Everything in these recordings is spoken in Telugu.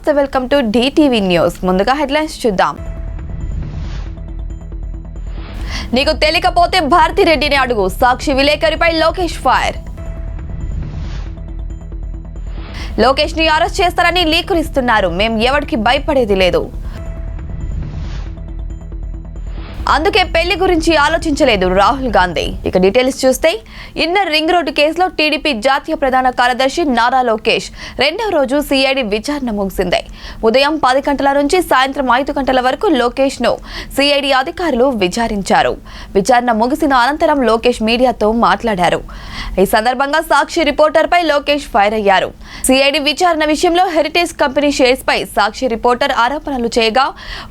నమస్తే వెల్కమ్ టు DTV న్యూస్. ముందుగా హెడ్లైన్స్ చూద్దాం. నీకు తెలియకపోతే భారతిరెడ్డిని అడుగు, సాక్షి విలేకరిపై లోకేష్ ఫైర్. లోకేష్ ని అరెస్ట్ చేస్తారని లీకులు ఇస్తున్నారు, మేం ఎవరికి భయపడేది లేదు, అందుకే పెళ్లి గురించి ఆలోచించలేదు రాహుల్ గాంధీ. ఇక డీటెయిల్స్ చూస్తే ఇన్నర్ రింగ్ రోడ్డు కేసులో టీడీపీ జాతీయ ప్రధాన కార్యదర్శి నారా లోకేష్ రెండవ రోజు సిఐడి విచారణ ముగిసింది. ఉదయం 10 గంటల నుంచి సాయంత్రం 5 గంటల వరకు లోకేష్ ను సిఐడి అధికారులు విచారించారు. విచారణ ముగిసిన అనంతరం లోకేష్ మీడియాతో మాట్లాడారు. ఈ సందర్భంగా సాక్షి రిపోర్టర్ పై లోకేష్ ఫైర్ అయ్యారు. సిఐడి విచారణ విషయంలో హెరిటేజ్ కంపెనీ షేర్స్ పై సాక్షి రిపోర్టర్ ఆరోపణలు చేయగా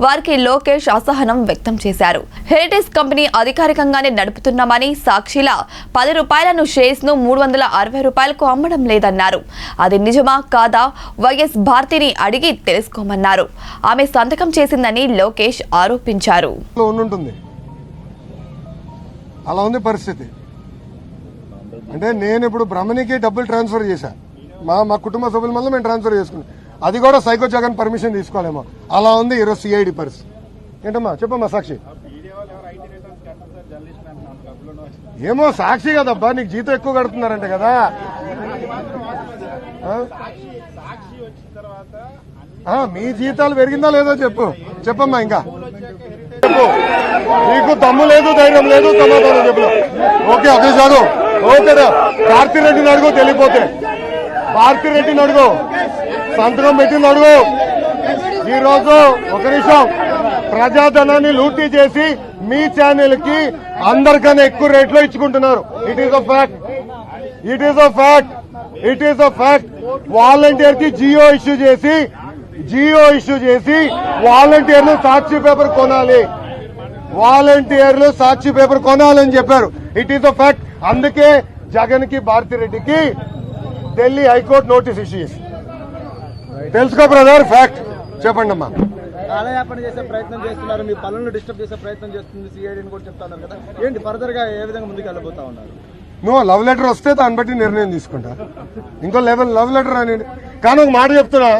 వారికి లోకేష్ అసహనం వ్యక్తం చేశారు. హెరిటేజ్ కంపెనీ అధికారికంగానే నడుపుతున్నామని, సాక్షిలా 10 రూపాయలను షేర్స్ ను 360 రూపాయలకు అమ్మడం లేదన్నారు. అది నిజమా కాదా వైఎస్ భారతిని అడిగి తెలుసుకోమన్నారు. ఆమె సంతకం చేసిందని లోకేష్ ఆరోపించారు. అలా ఉంది పరిస్థితి. అంటే నేను ఇప్పుడు బ్రహ్మణికి డబ్బులు ట్రాన్స్ఫర్ చేశా, మా కుటుంబ సభ్యుల వల్ల మేము ట్రాన్స్ఫర్ చేసుకున్నాం. అది కూడా సైకో జగన్ పర్మిషన్ తీసుకోలేమో. అలా ఉంది ఈరోజు సిఐడి పరిస్థితి. ఏంటమ్మా చెప్పమ్మా సాక్షి. ఏమో సాక్షి కదబ్బా, నీకు జీతం ఎక్కువ కడుతున్నారంట కదా. మీ జీతాలు పెరిగిందా లేదో చెప్పమ్మా. ఇంకా చెప్పు, నీకు దమ్ము లేదు, ధైర్యం లేదు, సమాధానం చెప్పు. ఓకే అఖిలేష్ గారు, ఓకేనా. భారతిరెడ్డిని అడుగు, తెలియపోతే భారతిరెడ్డిని అడుగు, సంతకం పెట్టింది అడుగు. ఈరోజు ఒక నిమిషం ప్రజాధనాన్ని లూటీ చేసి మీ ఛానల్ కి అందరికన్నా ఎక్కువ రేట్లో ఇచ్చుకుంటున్నారు. It is a fact. Volunteer కి జియో ఇష్యూ చేసి వాలంటీర్లు సాక్షి పేపర్ కొనాలని చెప్పారు. It is a fact. అందుకే జగన్ కి భారతిరెడ్డికి ఢిల్లీ హైకోర్టు నోటీస్ ఇష్యూ చేసి. తెలుసుకో బ్రదర్, ఫ్యాక్ట్. చెప్పండి అమ్మా. కాలయాపన చేసే ప్రయత్నం చేస్తున్నారు, మీ పనులను డిస్టర్బ్ చేసే ప్రయత్నం చేస్తుంది సిఐడిని కూడా చెప్తున్నారు కదా. ఏంటి ఫర్దర్ గా ఏ విధంగా ముందుకు వెళ్ళబోతా ఉన్నారు? నువ్వు లవ్ లెటర్ వస్తే దాన్ని బట్టి నిర్ణయం తీసుకుంటా. ఇంకో లవ్ లెటర్ అని. కానీ ఒక మాట చెప్తున్నా,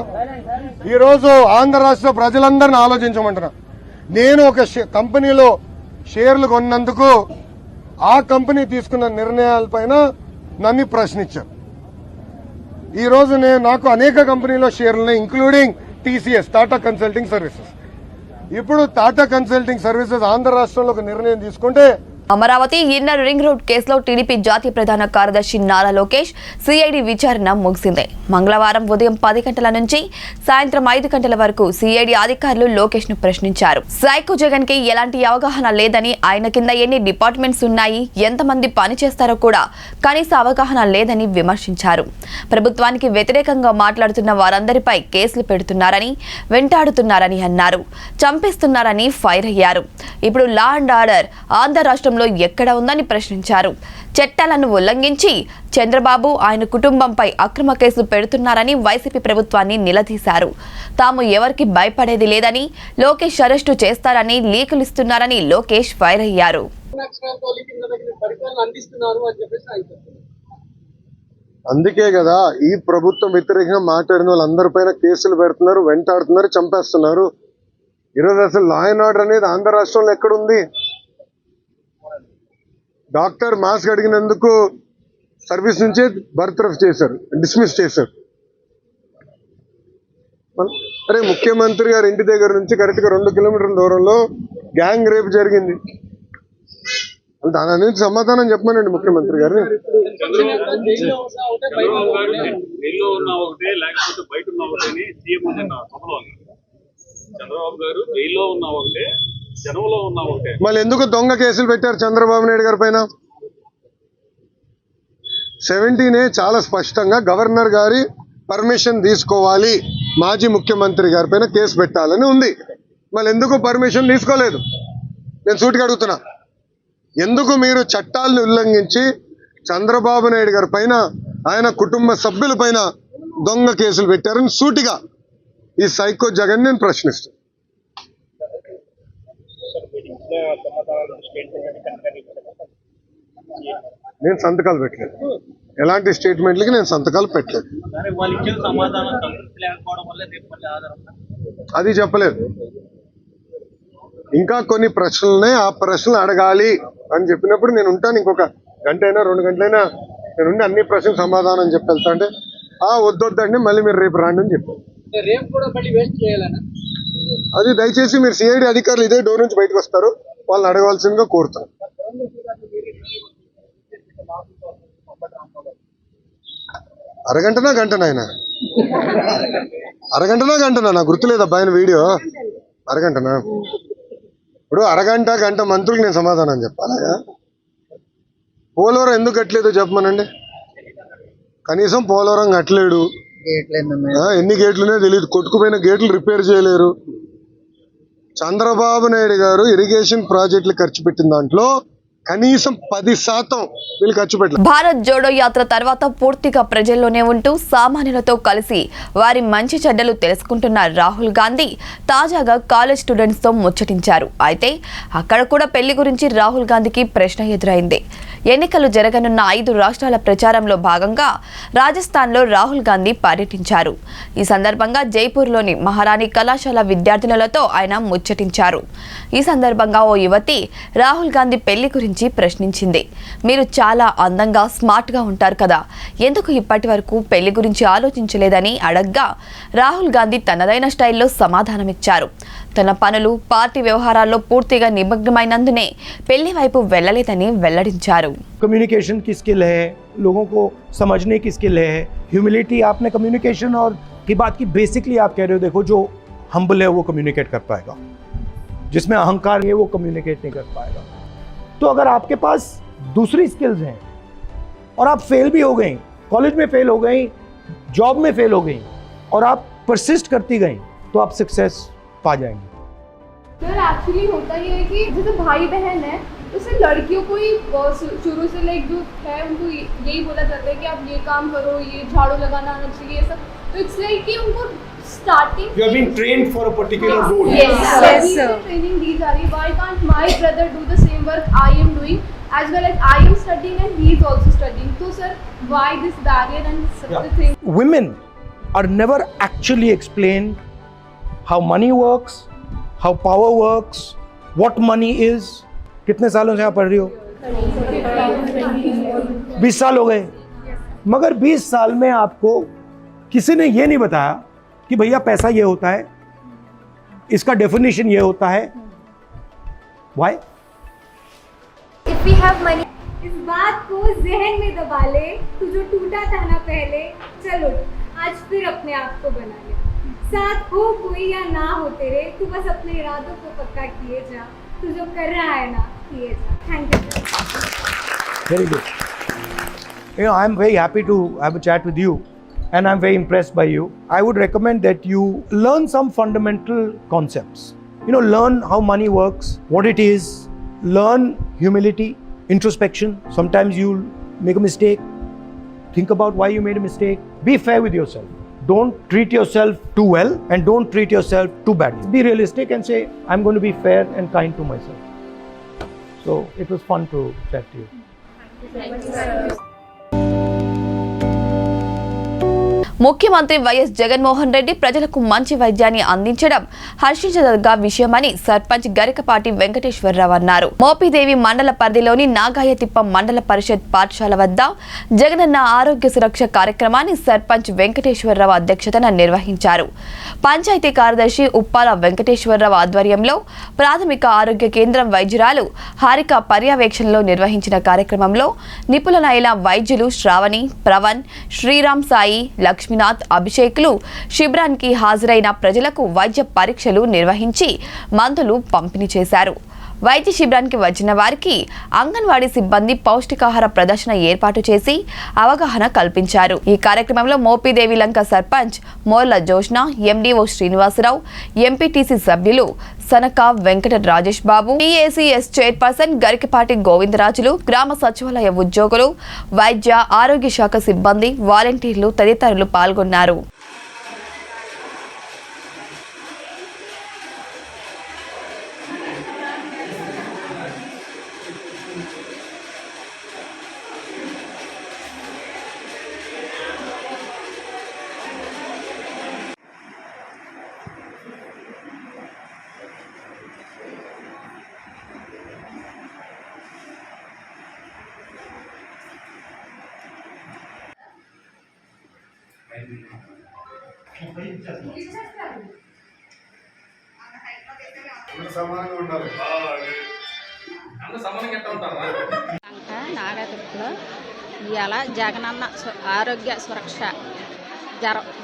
ఈ రోజు ఆంధ్ర రాష్ట్ర ప్రజలందరినీ ఆలోచించమంటున్నా. నేను ఒక కంపెనీలో షేర్లు కొన్నందుకు ఆ కంపెనీ తీసుకున్న నిర్ణయాలపైన నన్ను ప్రశ్నించారు. ఈ రోజు నాకు అనేక కంపెనీలో షేర్లున్నాయి, including TCS, Tata consulting services. ఇప్పుడు టాటా కన్సల్టింగ్ సర్వీసెస్ ఆంధ్ర రాష్ట్రంలో ఒక నిర్ణయం తీసుకుంటే అమరావతి ఇన్నర్ రింగ్ రోడ్ కేసులో టీడీపీ జాతీయ ప్రధాన కార్యదర్శి నారా లోకేష్ సిఐడి విచారణ ముగిసింది. మంగళవారం ఉదయం 10 గంటల నుంచి సాయంత్రం 5 గంటల వరకు సిఐడి అధికారులు లోకేష్ ను ప్రశ్నించారు. సైకో జగన్ కి ఎలాంటి అవగాహన లేదని, ఆయన కింద ఎన్ని డిపార్ట్మెంట్స్ ఉన్నాయి, ఎంతమంది పనిచేస్తారో కూడా కనీస అవగాహన లేదని విమర్శించారు. ప్రభుత్వానికి వ్యతిరేకంగా మాట్లాడుతున్న వారందరిపై కేసులు పెడుతున్నారని, వెంటాడుతున్నారని అన్నారు. చంపేస్తున్నారని ఫైర్ అయ్యారు. ఇప్పుడు లా అండ్ ఆర్డర్ ఆంధ్ర రాష్ట్రంలో ఎక్కడ ఉందని ప్రశ్నించారు. చట్టాలను ఉల్లంఘించి చంద్రబాబు, ఆయన కుటుంబంపై అక్రమ కేసులు పెడుతున్నారని వైసీపీ ప్రభుత్వాన్ని నిలదీశారు. తాము ఎవరికి భయపడేది లేదని, లోకేష్ అరెస్టు చేస్తారని లీకులు ఇస్తున్నారని లోకేష్ ఫైర్ అయ్యారు. అందుకే కదా ఈ ప్రభుత్వం వ్యతిరేకంగా మాట్లాడిన వాళ్ళందరిపైన కేసులు పెడుతున్నారు, వెంటాడుతున్నారు, చంపేస్తున్నారు. ఈరోజు అసలు లా అండ్ ఆర్డర్ అనేది ఆంధ్ర రాష్ట్రంలో ఎక్కడుంది? డాక్టర్ మాస్క్ అడిగినందుకు సర్వీస్ నుంచే బర్తరఫ్ చేశారు, డిస్మిస్ చేశారు. అరే ముఖ్యమంత్రి గారి ఇంటి దగ్గర నుంచి కరెక్ట్గా 2 కిలోమీటర్ల దూరంలో గ్యాంగ్ రేప్ జరిగింది. దాని అనేది సమాధానం చెప్పమనండి ముఖ్యమంత్రి గారిని. మళ్ళీ ఎందుకు దొంగ కేసులు పెట్టారు చంద్రబాబు నాయుడు గారి పైన? 17A చాలా స్పష్టంగా గవర్నర్ గారి పర్మిషన్ తీసుకోవాలి, మాజీ ముఖ్యమంత్రి గారి పైన కేసు పెట్టాలని ఉంది. మళ్ళీ ఎందుకు పర్మిషన్ తీసుకోలేదు? నేను సూటిగా అడుగుతున్నా. ఎందుకు మీరు చట్టాలను ఉల్లంఘించి చంద్రబాబు నాయుడు గారి పైన, ఆయన కుటుంబ సభ్యుల పైన దొంగ కేసులు పెట్టారని సూటిగా ఈ సైకో జగన్ నేను ప్రశ్నిస్తాను. నేను సంతకాలు పెట్టలేదు, ఎలాంటి స్టేట్మెంట్లకి నేను సంతకాలు పెట్టలేదు. అది చెప్పలేదు. ఇంకా కొన్ని ప్రశ్నలనే ఆ ప్రశ్నలు అడగాలి అని చెప్పినప్పుడు నేను ఉంటాను. ఇంకొక గంట అయినా 2 గంటలైనా నేను ఉండి అన్ని ప్రశ్నలకు సమాధానం చెప్పి వెళ్తా అంటే వద్దండి మళ్ళీ మీరు రేపు రాండి అని చెప్పారు. అది దయచేసి మీరు సిఐడి అధికారులు ఇదే డోర్ నుంచి బయటకు వస్తారు, వాళ్ళని అడగవలసిందిగా కోరుతాను. అరగంటనా గంటనా ఆయన అరగంటనా నాకు గుర్తులేదు ఆయన వీడియో. అరగంటనా? ఇప్పుడు అరగంట గంట మంత్రులకు నేను సమాధానం చెప్పాలా? పోలవరం ఎందుకు కట్టలేదో చెప్పమనండి. కనీసం పోలవరం కట్టలేడు, ఎన్ని గేట్లునే తెలియదు, కొట్టుకుపోయిన గేట్లు రిపేర్ చేయలేరు. చంద్రబాబు నాయుడు గారు ఇరిగేషన్ ప్రాజెక్టులు ఖర్చు పెట్టిన దాంట్లో కనీసం 10% వీళ్ళు ఖర్చు పెట్టలేదు. భారత్ జోడో యాత్ర తర్వాత పూర్తిగా ప్రజల్లోనే ఉంటూ సామాన్యులతో కలిసి వారి మంచి చెడ్డలు తెలుసుకుంటున్న రాహుల్ గాంధీ తాజాగా కాలేజ్ స్టూడెంట్స్ తో ముచ్చటించారు. అయితే అక్కడ కూడా పెళ్లి గురించి రాహుల్ గాంధీకి ప్రశ్న ఎదురైంది. ఎన్నికలు జరగనున్న 5 రాష్ట్రాల ప్రచారంలో భాగంగా రాజస్థాన్లో రాహుల్ గాంధీ పర్యటించారు. ఈ సందర్భంగా జైపూర్లోని మహారాణి కళాశాల విద్యార్థినులతో ఆయన ముచ్చటించారు. ఈ సందర్భంగా ఓ యువతి రాహుల్ గాంధీ పెళ్లి గురించి ప్రశ్నించింది. మీరు చాలా అందంగా స్మార్ట్ గా ఉంటారు కదా, ఎందుకు ఇప్పటి వరకు పెళ్లి గురించి ఆలోచించలేదని అడగ్గా రాహుల్ గాంధీ తనదైన స్టైల్లో సమాధానమిచ్చారు. తన పనులు పార్టీ వ్యవహారాల్లో పూర్తిగా నిమగ్నమైనందునే పెళ్లి వైపు వెళ్లలేదని వెల్లడించారు. कम्युनिकेशन की स्किल है, लोगों को समझने की स्किल है, ह्यूमिलिटी. आपने कम्युनिकेशन और की बात की, बेसिकली आप कह रहे हो देखो जो हम्बल है वो कम्युनिकेट कर पाएगा, जिसमें अहंकार है वो कम्युनिकेट नहीं कर पाएगा. तो अगर आपके पास दूसरी स्किल्स हैं और आप फेल भी हो गई, कॉलेज में फेल हो गई, जॉब में फेल हो गई और आप परसिस्ट करती गई तो आप सक्सेस पा जाएंगे. सर एक्चुअली होता ये है कि जैसे भाई बहन है तो सिर्फ लड़कियों को ही शुरू से लाइक जो है उनको यही बोला जाता है कि आप ये काम करो, ये झाड़ू लगाना आना चाहिए, ये सब. तो इट्स लाइक कि उनको starting You have been trained for a particular role. yes sir training दी जा रही. Why can't my brother do the same work I am doing, as well as I am studying and he is also studying? So sir, why this barrier and such a thing? Women are never actually explained how money works, how power works, what money is. कितने सालों से आप पढ़ रही हो? 20 साल हो गए. मगर 20 साल में आपको किसी ने ये नहीं बताया कि भैया पैसा ये होता है, इसका डेफिनेशन ये होता है. Why? If we have money, इस बात को जहन में दबा ले, तू जो टूटा था ना पहले, चल उठ, आज फिर अपने आप को बना ले. साथ हो कोई या ना हो तेरे, तू बस अपने इरादों को पक्का किए जा, तू जो कर रहा है ना किए जा. Thank you. Very good. You know, I am very happy to have a chat with you and I am very impressed by you. I would recommend that you learn some fundamental concepts. You know, learn how money works, what it is, learn humility, introspection. Sometimes you'll make a mistake. Think about why you made a mistake. Be fair with yourself. Don't treat yourself too well and don't treat yourself too badly. Be realistic and say, I'm going to be fair and kind to myself. So it was fun to chat to you. ముఖ్యమంత్రి వైఎస్ జగన్మోహన్ రెడ్డి ప్రజలకు మంచి వైద్యాన్ని అందించడం హర్షించదగ్గ విషయమని సర్పంచ్ గరికపాటి వెంకటేశ్వరరావు అన్నారు. మోపిదేవి మండల పరిధిలోని నాగాయతిప్ప మండల పరిషత్ పాఠశాల వద్ద జగనన్న ఆరోగ్య సురక్ష కార్యక్రమాన్ని సర్పంచ్ వెంకటేశ్వరరావు అధ్యక్షతన నిర్వహించారు. పంచాయతీ కార్యదర్శి ఉప్పాల వెంకటేశ్వరరావు ఆధ్వర్యంలో ప్రాథమిక ఆరోగ్య కేంద్రం వైద్యురాలు హారిక పర్యవేక్షణలో నిర్వహించిన కార్యక్రమంలో నిపుణులైన వైద్యులు శ్రావణి, ప్రవణ్, శ్రీరామ్ సాయి, లక్ష్మీనాథ్, అభిషేక్లు శిబిరానికి హాజరైన ప్రజలకు వైద్య పరీక్షలు నిర్వహించి మందులు పంపిణీ చేశారు. వైద్య శిబిరానికి వచ్చిన వారికి అంగన్వాడీ సిబ్బంది పౌష్టికాహార ప్రదర్శన ఏర్పాటు చేసి అవగాహన కల్పించారు. ఈ కార్యక్రమంలో మోపిదేవి లంక సర్పంచ్ మోర్ల జోష్న, ఎండీఓ శ్రీనివాసరావు, ఎంపీటీసీ సభ్యులు సనక వెంకట రాజేష్ బాబు, టీఏసీఎస్ చైర్పర్సన్ గరికపాటి గోవిందరాజులు, గ్రామ సచివాలయ ఉద్యోగులు, వైద్య ఆరోగ్య శాఖ సిబ్బంది, వాలంటీర్లు తదితరులు పాల్గొన్నారు. సమానంగా ఉండాలి. నాగతిలో ఇవాళ జగనన్న ఆరోగ్య సురక్ష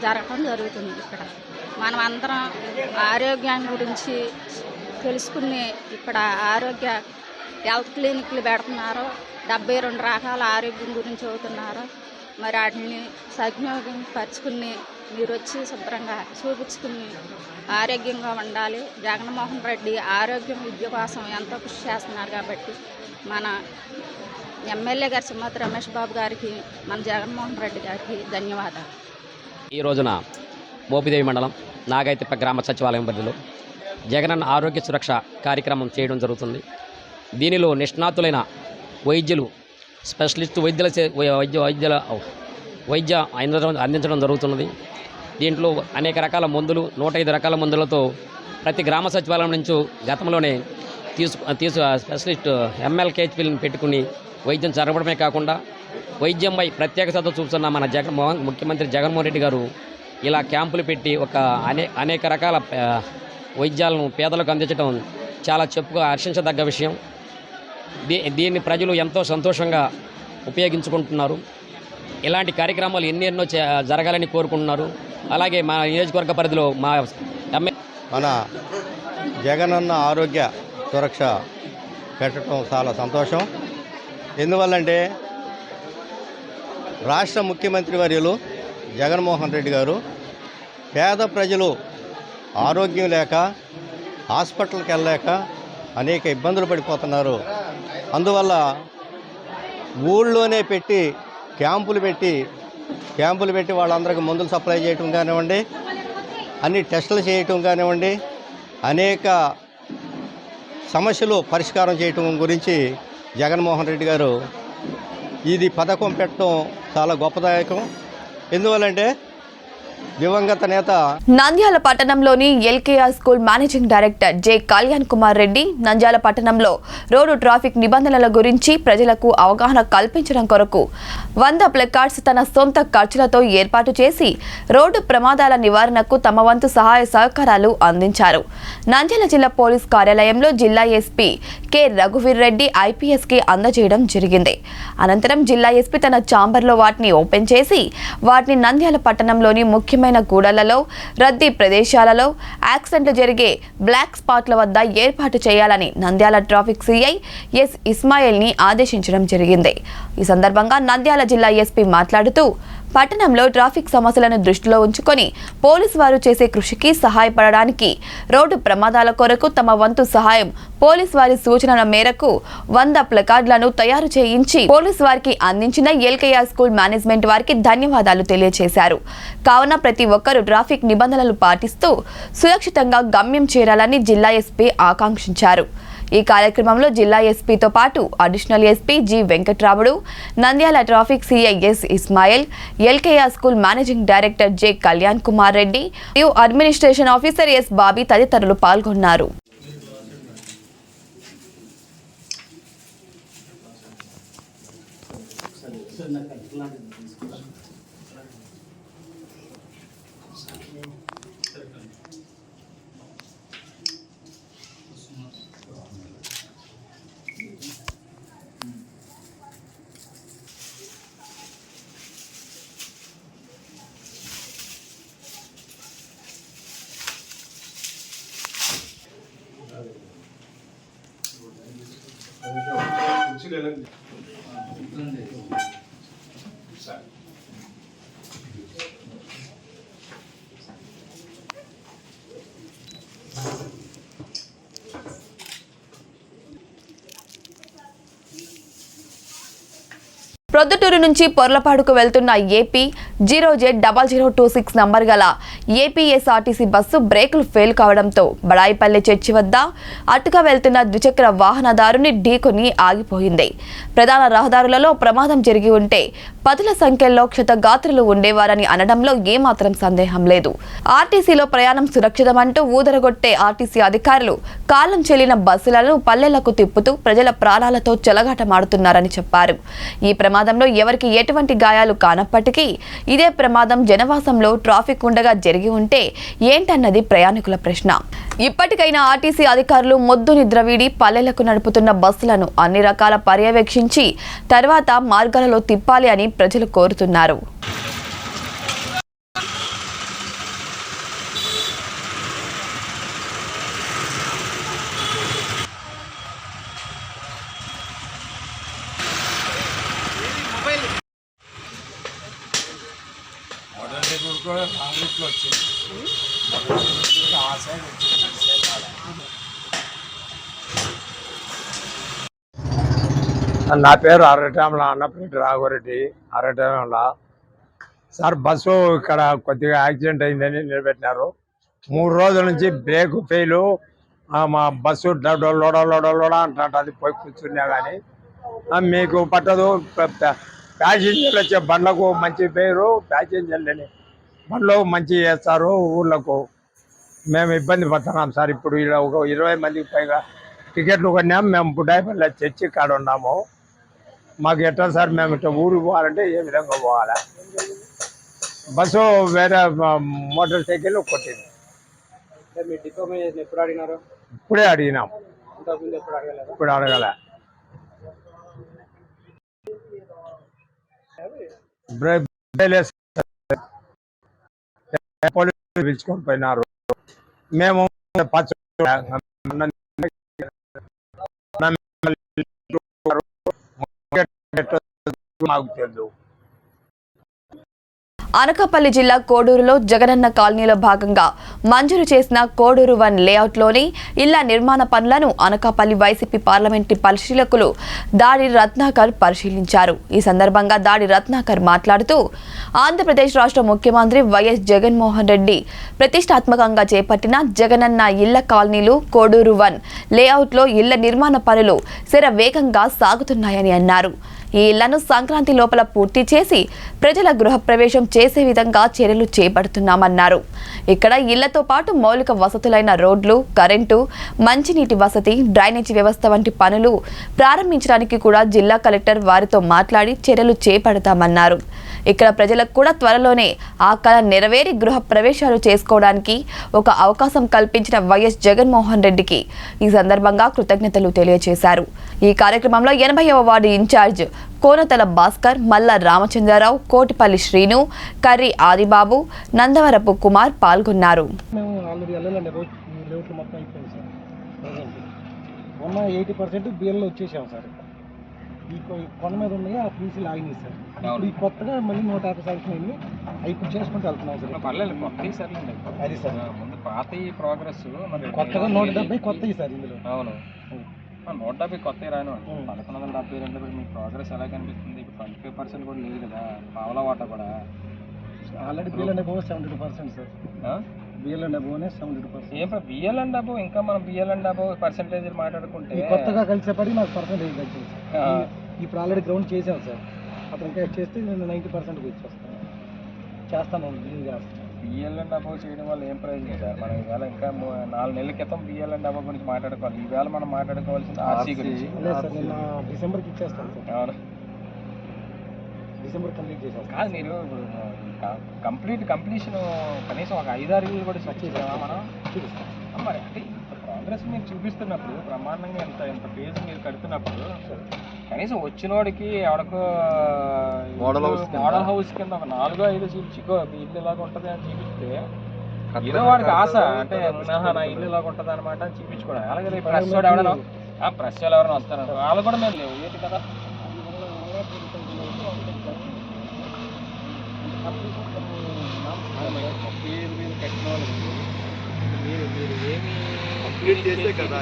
జరగటం జరుగుతుంది. ఇక్కడ మనం అందరం ఆరోగ్యం గురించి తెలుసుకుని ఇక్కడ ఆరోగ్య హెల్త్ క్లినిక్లు పెడుతున్నారు. 72 రకాల ఆరోగ్యం గురించి చదువుతున్నారు. మరి వాటిని సద్వినియోగపరుచుకుని మీరు వచ్చి శుభ్రంగా చూపించుకుని ఆరోగ్యంగా ఉండాలి. జగన్మోహన్ రెడ్డి ఆరోగ్యం విద్య కోసం ఎంతో కృషి చేస్తున్నారు కాబట్టి మన ఎమ్మెల్యే గారు సింహాద్రి రమేష్ బాబు గారికి, మన జగన్మోహన్ రెడ్డి గారికి ధన్యవాదాలు. ఈ రోజున మోపిదేవి మండలం నాగైతిప్ప గ్రామ సచివాలయం పరిధిలో జగనన్న ఆరోగ్య సురక్ష కార్యక్రమం చేయడం జరుగుతుంది. దీనిలో నిష్ణాతులైన వైద్యులు, స్పెషలిస్ట్ వైద్య అందించడం జరుగుతున్నది. దీంట్లో అనేక రకాల మందులు, 105 రకాల మందులతో ప్రతి గ్రామ సచివాలయం నుంచి గతంలోనే స్పెషలిస్ట్ MLKHPలను పెట్టుకుని వైద్యం జరగడమే కాకుండా వైద్యంపై ప్రత్యేక శ్రద్ధ చూపుతున్న మన ముఖ్యమంత్రి జగన్మోహన్ రెడ్డి గారు ఇలా క్యాంపులు పెట్టి అనేక రకాల వైద్యాలను పేదలకు అందించడం చాలా హర్షించదగ్గ విషయం. దీన్ని ప్రజలు ఎంతో సంతోషంగా ఉపయోగించుకుంటున్నారు. ఇలాంటి కార్యక్రమాలు ఎన్నెన్నో జరగాలని కోరుకుంటున్నారు. అలాగే మా నియోజకవర్గ పరిధిలో మన జగనన్న ఆరోగ్య సురక్ష పెట్టడం చాలా సంతోషం. ఎందువల్లంటే రాష్ట్ర ముఖ్యమంత్రి వర్యులు జగన్మోహన్ రెడ్డి గారు పేద ప్రజలు ఆరోగ్యం లేక హాస్పిటల్కి వెళ్ళలేక అనేక ఇబ్బందులు పడిపోతున్నారు. అందువల్ల ఊళ్ళోనే క్యాంపులు పెట్టి వాళ్ళందరికీ మందులు సప్లై చేయటం కానివ్వండి, అన్ని టెస్టులు చేయటం కానివ్వండి, అనేక సమస్యలు పరిష్కారం చేయటం గురించి జగన్మోహన్ రెడ్డి గారు ఇది పథకం పెట్టడం చాలా గొప్పదాయకం. ఎందువల్లంటే దివంగత నేత నంద్యాల పట్టణంలోని LKR school managing director J Kalyan Kumar Reddy Nandyal పట్టణంలో రోడ్డు ట్రాఫిక్ నిబంధనల గురించి ప్రజలకు అవగాహన కల్పించడం కొరకు 100 ప్లకార్డ్స్ తన సొంత ఖర్చులతో ఏర్పాటు చేసి రోడ్డు ప్రమాదాల నివారణకు తమ వంతు సహాయ సహకారాలు అందించారు. నంద్యాల జిల్లా పోలీస్ కార్యాలయంలో జిల్లా ఎస్పీ కె రఘువీర్ రెడ్డి ఐపీఎస్కి అందజేయడం జరిగింది. అనంతరం జిల్లా ఎస్పీ తన ఛాంబర్లో వాటిని ఓపెన్ చేసి వాటిని నంద్యాల పట్టణంలోని ముఖ్యమైన కూడళ్లలో, రద్దీ ప్రదేశాలలో, యాక్సిడెంట్లు జరిగే బ్లాక్ స్పాట్ల వద్ద ఏర్పాటు చేయాలని Nandyal traffic CI S Ismail ని ఆదేశించడం జరిగింది. ఈ సందర్భంగా నంద్యాల జిల్లా ఎస్పీ మాట్లాడుతూ పట్టణంలో ట్రాఫిక్ సమస్యలను దృష్టిలో ఉంచుకొని పోలీసు వారు చేసే కృషికి సహాయపడడానికి రోడ్డు ప్రమాదాల కొరకు తమ వంతు సహాయం పోలీసు వారి సూచనల మేరకు 100 ప్లకార్డులను తయారు చేయించి పోలీసు వారికి అందించిన ఎల్కేఆర్ స్కూల్ మేనేజ్మెంట్ వారికి ధన్యవాదాలు తెలియజేశారు. కావున ప్రతి ఒక్కరూ ట్రాఫిక్ నిబంధనలు పాటిస్తూ సురక్షితంగా గమ్యం చేరాలని జిల్లా ఎస్పీ ఆకాంక్షించారు. ఈ కార్యక్రమంలో జిల్లా ఎస్పీతో పాటు additional SP G Venkatramudu, Nandyal traffic CI S Ismail, LKR school managing director J Kalyan Kumar Reddy మరియు అడ్మినిస్ట్రేషన్ ఆఫీసర్ ఎస్ బాబీ తదితరులు పాల్గొన్నారు. ప్రొద్దుటూరు నుంచి పొర్లపాడుకు వెళ్తున్న ఏపీ 0Z0026 నంబర్ గల ఏపీఎస్ఆర్టీసీ బస్సు బ్రేకులు ఫెయిల్ కావడంతో బడాయిపల్లి చర్చి వద్ద అటుగా వెళ్తున్న ద్విచక్ర వాహనదారుని ఢీకొని ఆగిపోయింది. ప్రధాన రహదారులలో ప్రమాదం జరిగి ఉంటే పదుల సంఖ్యలో క్షతగాత్రులు ఉండేవారని అనడంలో ఏమాత్రం సందేహం లేదు. ఆర్టీసీలో ప్రయాణం సురక్షితమంటూ ఊదరగొట్టే ఆర్టీసీ అధికారులు కాలం చెల్లిన బస్సులను పల్లెలకు తిప్పుతూ ప్రజల ప్రాణాలతో చెలగాటమాడుతున్నారని చెప్పారు. ఈ ప్రమాదంలో ఎవరికి ఎటువంటి గాయాలు కానప్పటికీ ఇదే ప్రమాదం జనవాసంలో ట్రాఫిక్ ఉండగా జరిగి ఉంటే ఏంటన్నది ప్రయాణికుల ప్రశ్న. ఇప్పటికైనా ఆర్టీసీ అధికారులు మొద్దు నిద్ర వీడి పల్లెలకు నడుపుతున్న బస్సులను అన్ని రకాల పర్యవేక్షించి తర్వాత మార్గాలలో తిప్పాలి అని ప్రజలు కోరుతున్నారు. నా పేరు అరటంల అన్నపరెడ్డి రాఘవరెడ్డి అరటంల. సార్ బస్సు ఇక్కడ కొద్దిగా యాక్సిడెంట్ అయిందని నిలబెట్టినారు. 3 రోజుల నుంచి బ్రేక్ ఫెయిల్, మా బస్సు లోడ అంటుంటుంది. పోయి కూర్చున్నా కానీ మీకు పట్టదు. ప్యాసింజర్లు వచ్చే బండ్లకు మంచి పేరు, ప్యాసింజర్లని బండ్లు మంచి చేస్తారు. ఊళ్ళకు మేము ఇబ్బంది పడుతున్నాం సార్. ఇప్పుడు ఇలా ఒక 20 మందికి పైగా టికెట్లు కొన్నాం. మేము బుడ్డాయిపల్లి చర్చి కాడ ఉన్నాము. మాకు ఎట్లా సార్, మేము ఇట్లా ఊరికి పోవాలంటే ఏ విధంగా పోవాలి? బస్సు వేరే మోటార్ సైకిల్ కొట్టింది. ఇప్పుడే అడిగినాం, ఇప్పుడు అడగల. పోలీసులు పిలుచుకొని పోయినారు. మేము మాకు తెలుసు. అనకాపల్లి జిల్లా కోడూరులో జగనన్న కాలనీలో భాగంగా మంజూరు చేసిన కోడూరు 1 లేఅవుట్లోని ఇళ్ల నిర్మాణ పనులను అనకాపల్లి వైసీపీ పార్లమెంటరీ పరిశీలకులు దాడి రత్నాకర్ పరిశీలించారు. ఈ సందర్భంగా దాడి రత్నాకర్ మాట్లాడుతూ ఆంధ్రప్రదేశ్ రాష్ట్ర ముఖ్యమంత్రి వైఎస్ జగన్మోహన్ రెడ్డి ప్రతిష్టాత్మకంగా చేపట్టిన జగనన్న ఇళ్ల కాలనీలు కోడూరు 1 లేఅవుట్లో ఇళ్ల నిర్మాణ పనులు శరవేగంగా సాగుతున్నాయని అన్నారు. ఈ ఇళ్లను సంక్రాంతి లోపల పూర్తి చేసి ప్రజల గృహప్రవేశం చేసే విధంగా చర్యలు చేపడుతున్నామన్నారు. ఇక్కడ ఇళ్లతో పాటు మౌలిక వసతులైన రోడ్లు, కరెంటు, మంచినీటి వసతి, డ్రైనేజీ వ్యవస్థ వంటి పనులు ప్రారంభించడానికి కూడా జిల్లా కలెక్టర్ వారితో మాట్లాడి చర్యలు చేపడతామన్నారు. ఇక్కడ ప్రజలకు కూడా త్వరలోనే ఆ కళ నెరవేరి గృహ ప్రవేశాలు చేసుకోవడానికి ఒక అవకాశం కల్పించిన వైఎస్ జగన్మోహన్ రెడ్డికి ఈ సందర్భంగా కృతజ్ఞతలు తెలియజేశారు. ఈ కార్యక్రమంలో 80వ వార్డు ఇన్ఛార్జ్ కోనతల భాస్కర్, మల్ల రామచంద్రరావు, కోటిపల్లి శ్రీను, కర్రి ఆదిబాబు, నందవరపు కుమార్ పాల్గొన్నారు. 80% బిఎల్లో వచ్చేసాం సార్. ఈ కొండ మీద ఉన్నాయి ఆ పీసీలు ఆగినాయి సార్. ఇప్పుడు ఈ కొత్తగా మళ్ళీ 150 శాంక్షన్ అయింది. అవి ఇప్పుడు చేసుకుంటూ వెళ్తున్నాం సార్. పర్లేదు, కొత్తవి సర్లేండి. అది సార్ ముందు పాత ప్రోగ్రెస్ కొత్తగా 170 కొత్తవి సార్ ఇందులో. అవును, 170 కొత్తవి రాను. 1172 మీ ప్రోగ్రెస్ ఎలా కనిపిస్తుంది? ఇప్పుడు 25% కూడా లేదు కదా, పావలా వాటా కూడా. Already BL and above 72% sir. BL and above 72%. ఏం బిఎల్ అండ్ అబోవ్? ఇంకా మనం బిఎల్ అండ్ అబోవ్ పర్సెంటేజ్ మాట్లాడుకుంటే కొత్తగా కలిసేపటి నాకు పర్సెంటేజ్ కలిసింది. ఇప్పుడు ఆల్రెడీ గ్రౌండ్ చేసాం సార్. అతను ఇంకా చేస్తే నేను 90% ఇచ్చేస్తాను, చేస్తాను. బిఎల్ అండ్ అబోవ్ చేయడం వల్ల ఏం ప్రయోజనం సార్? మనం ఈవేళ ఇంకా 4 నెలల క్రితం బిఎల్ అండ్ అబోవ్ గురించి మాట్లాడుకోవాలి. ఈవేళ మనం మాట్లాడుకోవాల్సింది ఆర్సీ గురించి. లేదు సార్, నేను డిసెంబర్కి ఇచ్చేస్తాను సార్. అవును, డిసెంబర్ కంప్లీట్ చేసాం. కాదు, మీరు కంప్లీషన్ కనీసం ఒక 5-6 ఇళ్ళు కూడా సెట్ చేసామా మనం? చూపిస్తాం మరి. అంటే ఇంత ప్రోగ్రెస్ మీరు చూపిస్తున్నప్పుడు, బ్రహ్మాండంగా ఎంత ఫేజ్ మీరు కడుతున్నప్పుడు, కనీసం వచ్చినోడికి ఎవరికో మోడల్ హౌస్ కింద ఒక 4-5 చూపించుకో మీ ఇల్లు ఇలాగ ఉంటుంది అని చూపిస్తే ఏదో వాడికి ఆశ, అంటే నా ఇల్లు ఇలాగ ఉంటుంది అనమాట అని చూపించుకోవడం. అలాగే రేపు ప్రెస్ వాడు ఎవరైనా ప్రెస్ వాళ్ళు ఎవరైనా వస్తారనుకో, వాళ్ళు కూడా మేము లేవు ఏంటి కదా. కట్టిన వాళ్ళకి మీరు ఏమి కంప్లీట్ చేస్తే కదా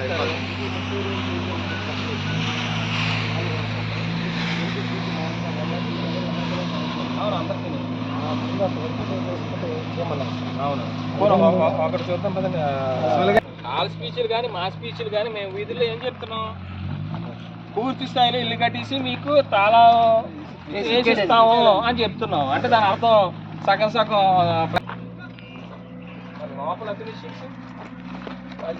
అవును అందరికీ చేసుకుంటే చేయమన్నారు. అవును, ఒకటి చూద్దాం పదండి. వాళ్ళ స్పీచ్లు కానీ మా స్పీచ్లు కానీ మేము వీధుల్లో ఏం చెప్తున్నాం, పూర్తి స్థాయిలో ఇల్లు కట్టేసి మీకు తాళా వేసిస్తాము అని చెప్తున్నాం. అంటే దాని అర్థం సగం సగం లోపల ఫినిషింగ్స్ అది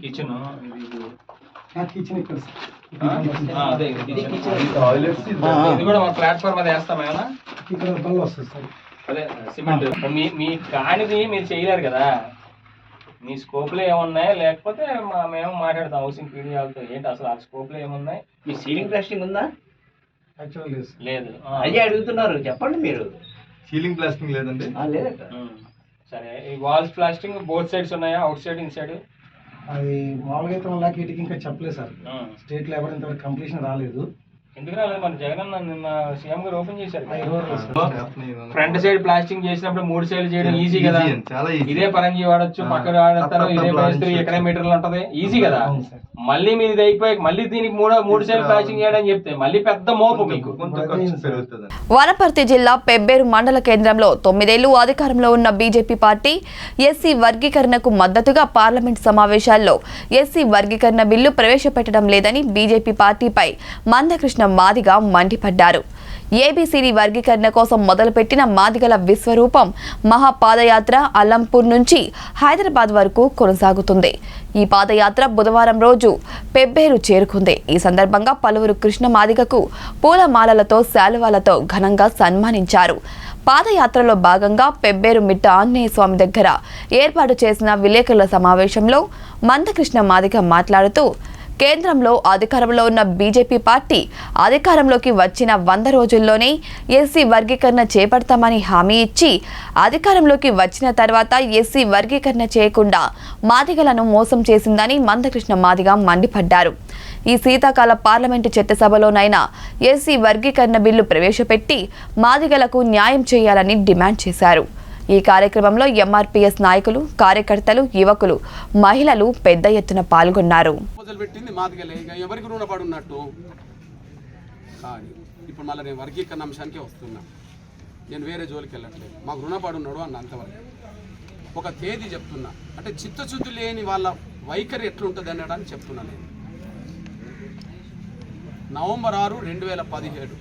కిచెన్, కిచెన్ ఇక్కడ అదే ఇది కూడా మన ప్లాట్ఫామ్ అది వేస్తాం ఏమన్నా, ఇక్కడ బల్ల వస్తుంది సార్. అదే సిమెంట్. మీ కానిది మీరు చేయలేరు కదా, మీ స్కోప్లో ఏమున్నాయి, లేకపోతే మేము మాట్లాడతాం హౌసింగ్ పీడీ వాళ్ళతో. ఏంటి అసలు ఆ స్కోప్లో ఏమున్నాయి? మీ సీలింగ్ ప్లాస్టింగ్ ఉందా? యాక్చువల్ లేదు. అదే అడుగుతున్నారు, చెప్పండి మీరు. సీలింగ్ ప్లాస్టింగ్ లేదండి. లేదట. సరే, ఈ వాల్స్ ప్లాస్టింగ్ బోత్ సైడ్స్ ఉన్నాయా, అవుట్ సైడ్ ఇన్ సైడ్? అది మామూలుగా అయితే 1 lakh ఇంకా చెప్పలేదు సార్. స్టేట్ లెవెల్ ఇంతవరకు కంప్లీషన్ రాలేదు. ఎందుకు రాలేదు? మన జగన్ అన్న నిన్న సీఎం గారు ఓపెన్ చేశారు. ఫ్రంట్ ఫ్రంట్ సైడ్ ప్లాస్టింగ్ చేసినప్పుడు 3 సైడ్లు చేయడం ఈజీ కదా. చాలా ఇదే పరంజీ వాడచ్చు, పక్కన వాడతారు, ఇదే మేస్త్రి ఎక్కడ మీటర్లు ఉంటది, ఈజీ కదా. మళ్ళీ మీది ఇది అయిపోయి మళ్ళీ దీనికి 3 సైడ్ ప్లాస్టింగ్ చేయడం చెప్తే మళ్ళీ పెద్ద మోపు మీకు. వనపర్తి జిల్లా పెబ్బేరు మండల కేంద్రంలో 9 ఏళ్లు అధికారంలో ఉన్న బీజేపీ పార్టీ ఎస్సీ వర్గీకరణకు మద్దతుగా పార్లమెంట్ సమావేశాల్లో ఎస్సీ వర్గీకరణ బిల్లు ప్రవేశపెట్టడం లేదని బీజేపీ పార్టీపై మందకృష్ణ మాదిగ మండిపడ్డారు. ఏబీసీడీ వర్గీకరణ కోసం మొదలుపెట్టిన మాదిగల విశ్వరూపం మహాపాదయాత్ర అల్లంపూర్ నుంచి హైదరాబాద్ వరకు కొనసాగుతుంది. ఈ పాదయాత్ర బుధవారం రోజు పెబ్బేరు చేరుకుంది. ఈ సందర్భంగా పలువురు కృష్ణ మాదిగకు పూలమాలలతో శాలువాలతో ఘనంగా సన్మానించారు. పాదయాత్రలో భాగంగా పెబ్బేరు మిట్ట ఆంజనేయ స్వామి దగ్గర ఏర్పాటు చేసిన విలేకరుల సమావేశంలో మందకృష్ణ మాదిగ మాట్లాడుతూ, కేంద్రంలో అధికారంలో ఉన్న బీజేపీ పార్టీ అధికారంలోకి వచ్చిన 100 రోజుల్లోనే ఎస్సీ వర్గీకరణ చేపడతామని హామీ ఇచ్చి అధికారంలోకి వచ్చిన తర్వాత ఎస్సీ వర్గీకరణ చేయకుండా మాదిగలను మోసం చేసిందని మందకృష్ణ మాదిగ మండిపడ్డారు. ఈ శీతాకాల పార్లమెంటు చట్టసభలోనైనా ఎస్సీ వర్గీకరణ బిల్లు ప్రవేశపెట్టి మాదిగలకు న్యాయం చేయాలని డిమాండ్ చేశారు. ఈ కార్యక్రమంలో ఎంఆర్పీఎస్ నాయకులు, కార్యకర్తలు, యువకులు, మహిళలు పెద్ద ఎత్తున పాల్గొన్నారు. పెట్టింది మాదిగలే, ఇక ఎవరికి రుణపడి ఉన్నట్టు. కానీ ఇప్పుడు మళ్ళీ నేను వర్గీకరణ అంశానికే వస్తున్నా. నేను వేరే జోలికి వెళ్ళట్లేదు. మాకు రుణపడి ఉన్నాడు అన్న అంతవరకు. ఒక తేదీ చెప్తున్నా, అంటే చిత్తశుద్ధి లేని వాళ్ళ వైఖరి ఎట్లుంటుంది అనడానికి చెప్తున్నా. నేను నవంబర్ 6, 2017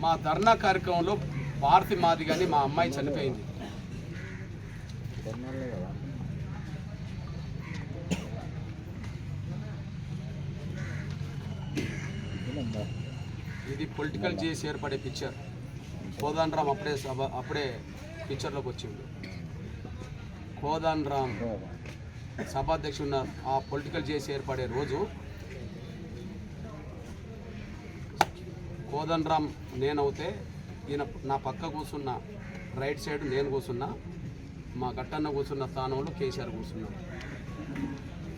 మా ధర్నా కార్యక్రమంలో భారతి మాదిగని మా అమ్మాయి చనిపోయింది. ఇది పొలిటికల్ చేసి ఏర్పడే పిక్చర్. కోదాన్ రామ్ అప్పుడే పిక్చర్లోకి వచ్చిండు. కోదాన్ రామ్ సభాధ్యక్షుడు ఆ పొలిటికల్ చేసి ఏర్పడే రోజు కోదాన్ రామ్ నేనవుతే ఈయన నా పక్క కూర్చున్న రైట్ సైడ్ నేను కూర్చున్నా, మా గట్టన్న కూర్చున్న స్థానంలో కేసీఆర్ కూర్చున్నాడు.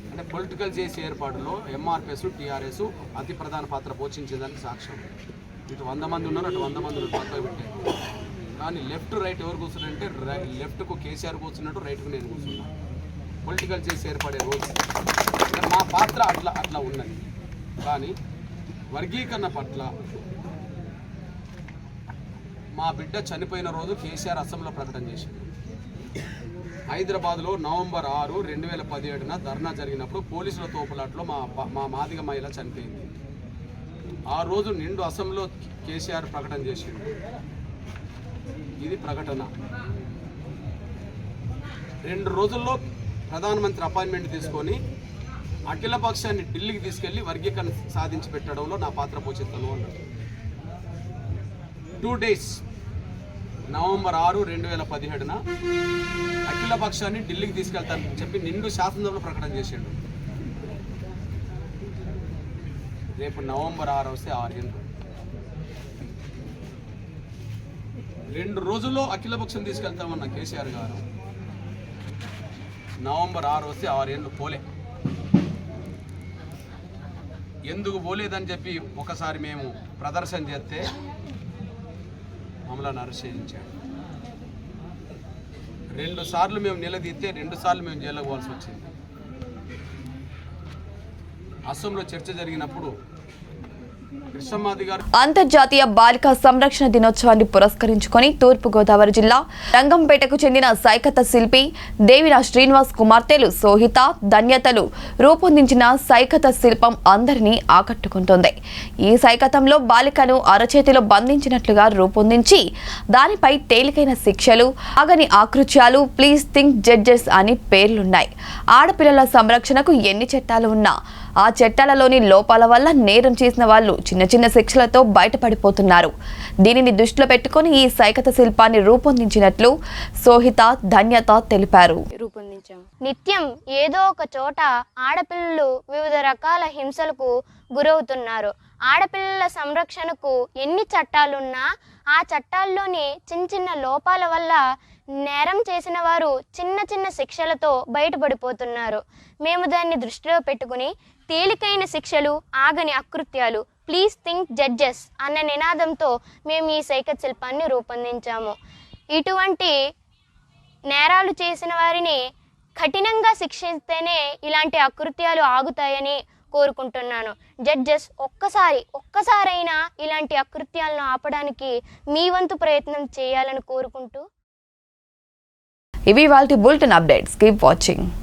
అంటే పొలిటికల్ చేసే ఏర్పాటులో ఎంఆర్పిఎస్, టీఆర్ఎస్ అతి ప్రధాన పాత్ర పోషించేదానికి సాక్ష్యం. ఇటు 100 మంది ఉన్నారు, అటు 100 మంది పక్కన పెట్టారు. కానీ లెఫ్ట్ రైట్ ఎవరు కూర్చున్నారంటే లెఫ్ట్కు కేసీఆర్ కూర్చున్నట్టు, రైట్కు నేను కూర్చున్నా. పొలిటికల్ చేసి ఏర్పడే రోజు మా పాత్ర అట్లా ఉన్నది. కానీ వర్గీకరణ పట్ల మా బిడ్డ చనిపోయిన రోజు కేసీఆర్ అసెంబ్లీలో ప్రకటన చేసింది. హైదరాబాద్లో నవంబర్ 6, 2017 ధర్నా జరిగినప్పుడు పోలీసుల తోపులాట్లో మా మాదిగ మహిళ చనిపోయింది. ఆ రోజు నిండు అసెంబ్లీలో కేసీఆర్ ప్రకటన చేసింది. ఇది ప్రకటన. 2 రోజుల్లో ప్రధానమంత్రి అపాయింట్మెంట్ తీసుకొని అఖిలపక్షాన్ని ఢిల్లీకి తీసుకెళ్లి వర్గీకరణ సాధించి పెట్టడంలో నా పాత్ర పోషిస్తాను అన్నాడు. 2 days నవంబర్ 6, 2017 అఖిలపక్షాన్ని ఢిల్లీకి తీసుకెళ్తానని చెప్పి నిండు శాసనసభలో ప్రకటన చేసిండు. రేపు నవంబర్ 6 వస్తే 6 ఏళ్ళు. 2 రోజుల్లో అఖిలపక్షం తీసుకెళ్తామన్న కేసీఆర్ గారు నవంబర్ 6 వస్తే 6 ఏళ్ళు పోలే. ఎందుకు పోలేదని చెప్పి ఒకసారి మేము ప్రదర్శన చేస్తే మమ్మల్ని అరెస్ట్ చేయించాడు. 2 సార్లు మేము నిలదీస్తే 2 సార్లు మేము జైలుకు పోవాల్సి వచ్చింది. అసోంలో చర్చ జరిగినప్పుడు కృష్ణమాది గారు అంతర్జాతీయ బాలికా సంరక్షణ దినోత్సవాన్ని పురస్కరించుకొని తూర్పుగోదావరి జిల్లా రంగంపేటకు చెందిన సైకత శిల్పి దేవిన శ్రీనివాస్ కుమార్తెలు సోహిత ధన్యతలు రూపొందించిన సైకత శిల్పం అందరినీ ఆకట్టుకుంటోంది. ఈ సైకతంలో బాలికను అరచేతిలో బంధించినట్లుగా రూపొందించి దానిపై తేలికైన శిక్షలు, ఆగని ఆకృత్యాలు, ప్లీజ్ థింక్ జడ్జెస్ అని పేర్లున్నాయి. ఆడపిల్లల సంరక్షణకు ఎన్ని చట్టాలు ఉన్నా ఆ చట్టాలలోని లోపాల వల్ల నేరం చేసిన వాళ్ళు చిన్న చిన్న శిక్షలతో బయటపడిపోతున్నారు. దీనిని దృష్టిలో పెట్టుకుని ఈ సైకత శిల్పాన్ని రూపొందించినట్లు సోహిత ధన్యత తెలిపారు. నిత్యం ఏదో ఒక చోట ఆడపిల్లలు వివిధ రకాల హింసలకు గురవుతున్నారు. ఆడపిల్లల సంరక్షణకు ఎన్ని చట్టాలున్నా ఆ చట్టాల్లోని చిన్న చిన్న లోపాల వల్ల నేరం చేసిన వారు చిన్న చిన్న శిక్షలతో బయటపడిపోతున్నారు. మేము దాన్ని దృష్టిలో పెట్టుకుని తేలికైన శిక్షలు, ఆగని అకృత్యాలు, ప్లీజ్ థింక్ జడ్జెస్ అన్న నినాదంతో మేము ఈ సైకత శిల్పాన్ని రూపొందించాము. ఇటువంటి నేరాలు చేసిన వారిని కఠినంగా శిక్షిస్తేనే ఇలాంటి అకృత్యాలు ఆగుతాయని కోరుకుంటున్నాను. జడ్జెస్ ఒక్కసారైనా ఇలాంటి అకృత్యాలను ఆపడానికి మీ వంతు ప్రయత్నం చేయాలని కోరుకుంటూ ఇవి వాల్టి బులెటిన్ అప్డేట్స్. Keep watching.